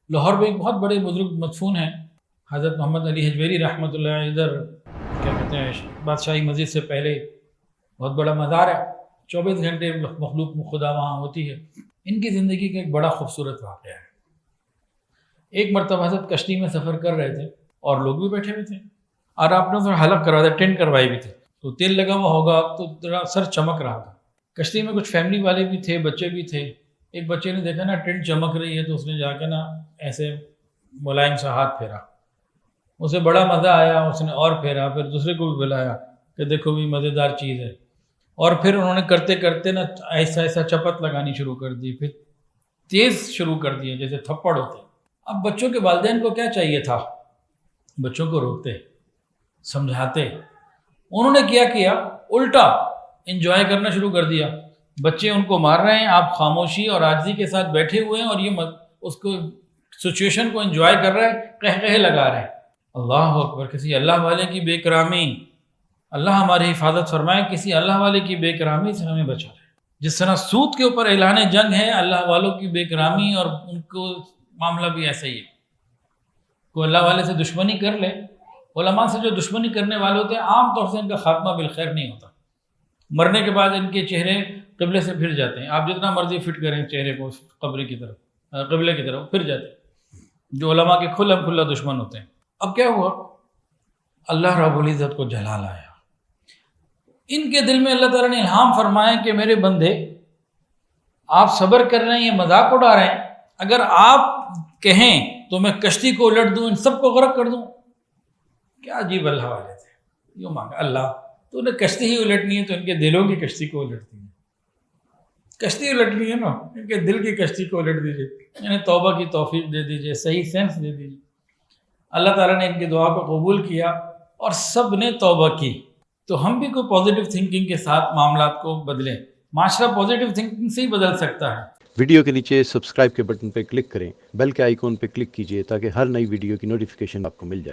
لاہور میں ایک بہت بڑے بزرگ مدفون ہیں، حضرت محمد علی حجویری رحمۃ اللہ علیہ، ادھر کیا کہتے ہیں بادشاہی مسجد سے پہلے بہت بڑا مزار ہے، 24 گھنٹے مخلوق خدا وہاں ہوتی ہے۔ ان کی زندگی کا ایک بڑا خوبصورت واقعہ ہے۔ ایک مرتبہ حضرت کشتی میں سفر کر رہے تھے اور لوگ بھی بیٹھے ہوئے تھے، اور آپ نے حلق کروا تھا، ٹینٹ کروائی بھی تھی، تو تیل لگا ہوا ہوگا تو ذرا سر چمک رہا تھا۔ کشتی میں کچھ فیملی والے بھی تھے، بچے بھی تھے۔ ایک بچے نے دیکھا نا ٹینٹ چمک رہی ہے، تو اس نے جا کے نا ایسے ملائم سا ہاتھ پھیرا، اسے بڑا مزہ آیا، اس نے اور پھیرا، پھر دوسرے کو بھی بلایا کہ دیکھو بھی مزیدار چیز ہے، اور پھر انہوں نے کرتے کرتے نا ایسا ایسا چپت لگانی شروع کر دی، پھر تیز شروع کر دیے جیسے تھپڑ ہوتے۔ اب بچوں کے والدین کو کیا چاہیے تھا؟ بچوں کو روکتے، سمجھاتے۔ انہوں نے کیا کیا؟ الٹا انجوائے کرنا شروع کر دیا۔ بچے ان کو مار رہے ہیں، آپ خاموشی اور عاجزی کے ساتھ بیٹھے ہوئے ہیں، اور یہ اس کو سچویشن کو انجوائے کر رہے ہیں، قہقہے لگا رہے ہیں۔ اللہ اکبر! کسی اللہ والے کی بے کرامی، اللہ ہماری حفاظت فرمائے، کسی اللہ والے کی بے کرامی سے ہمیں بچا رہے۔ جس طرح سود کے اوپر اعلان جنگ ہے، اللہ والوں کی بے کرامی اور ان کو معاملہ بھی ایسا ہی ہے۔ کوئی اللہ والے سے دشمنی کر لے، علماء سے جو دشمنی کرنے والے ہوتے ہیں عام طور سے ان کا خاتمہ بالخیر نہیں ہوتا، مرنے کے بعد ان کے چہرے قبلے سے پھر جاتے ہیں۔ آپ جتنا مرضی فٹ کریں چہرے کو قبر کی طرف، قبلے کی طرف پھر جاتے ہیں، جو علماء کے کھلا کھلا دشمن ہوتے ہیں۔ اب کیا ہوا؟ اللہ رب العزت کو جلال آیا، ان کے دل میں اللہ تعالیٰ نے الہام فرمایا کہ میرے بندے آپ صبر کر رہے ہیں، یہ مذاق اڑا رہے ہیں، اگر آپ کہیں تو میں کشتی کو الٹ دوں، ان سب کو غرق کر دوں۔ کیا عجیب اللہ والے تھے، یوں مانگا اللہ تو انہیں کشتی ہی الٹنی ہے تو ان کے دلوں کی کشتی کو الٹ دی، کشتی الٹنی ہے نا، ان کے دل کی کشتی کو الٹ دیجیے، انہیں توبہ کی توفیق دے دیجیے، صحیح سینس دے دیجیے۔ اللہ تعالیٰ نے ان کی دعا کو قبول کیا اور سب نے توبہ کی۔ تو ہم بھی کوئی پازیٹیو تھنکنگ کے ساتھ معاملات کو بدلیں، معاشرہ پازیٹیو تھنکنگ سے ہی بدل سکتا ہے۔ ویڈیو کے نیچے سبسکرائب کے بٹن پہ کلک کریں، بیل کے آئیکن پہ کلک کیجئے تاکہ ہر نئی ویڈیو کی نوٹیفیکیشن آپ کو مل جائے۔